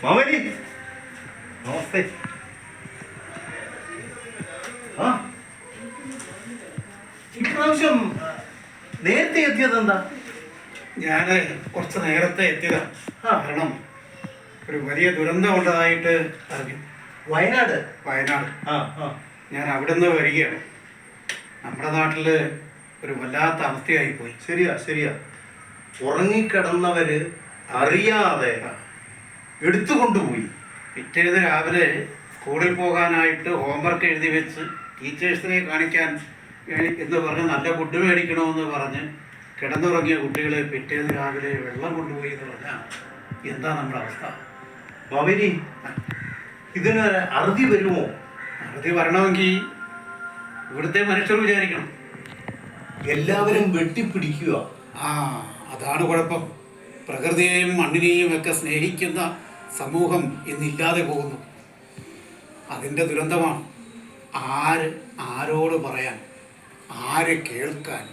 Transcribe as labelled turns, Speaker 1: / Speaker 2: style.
Speaker 1: മാമനി നമസ്തേ. ആ ഇപ്രാവശ്യം നേരത്തെ എത്തിയത് എന്താ?
Speaker 2: ഞാൻ കുറച്ച് നേരത്തെ എത്തിയതാണ്. കാരണം ഒരു വലിയ ദുരന്തം ഉണ്ടായിട്ട് അറിഞ്ഞു.
Speaker 1: വയനാട്.
Speaker 2: വയനാട്.
Speaker 1: ആ ആ
Speaker 2: ഞാൻ അവിടെ നിന്ന് വരികയാണ്. നമ്മുടെ നാട്ടിൽ ഒരു വല്ലാത്ത അവസ്ഥയായിപ്പോയി.
Speaker 1: ശരിയാ ശരിയാ. ഉറങ്ങിക്കിടന്നവര് അറിയാതെ എടുത്തുകൊണ്ടുപോയി.
Speaker 2: പിറ്റേന്ന് രാവിലെ സ്കൂളിൽ പോകാനായിട്ട് ഹോംവർക്ക് എഴുതി വെച്ച് ടീച്ചേഴ്സിനെ കാണിക്കാൻ എന്ന് പറഞ്ഞ് നല്ല ഫുഡ് മേടിക്കണമെന്ന് പറഞ്ഞ് കിടന്നുറങ്ങിയ കുട്ടികളെ പിറ്റേന്ന് രാവിലെ വെള്ളം കൊണ്ടുപോയി എന്ന് പറഞ്ഞാൽ എന്താ നമ്മുടെ അവസ്ഥ?
Speaker 1: മാമനി ഇതിന് അറുതി വരുമോ?
Speaker 2: അറുതി വരണമെങ്കിൽ ഇവിടുത്തെ മനുഷ്യർ വിചാരിക്കണം.
Speaker 1: എല്ലാവരും വെട്ടിപ്പിടിക്കുക.
Speaker 2: ആ അതാണ് കുഴപ്പം. പ്രകൃതിയെയും മണ്ണിനെയും ഒക്കെ സ്നേഹിക്കുന്ന സമൂഹം ഇന്നില്ലാതെ പോകുന്നു. അതിൻ്റെ ദുരന്തമാണ്. ആര് ആരോട് പറയാൻ, ആര് കേൾക്കാൻ?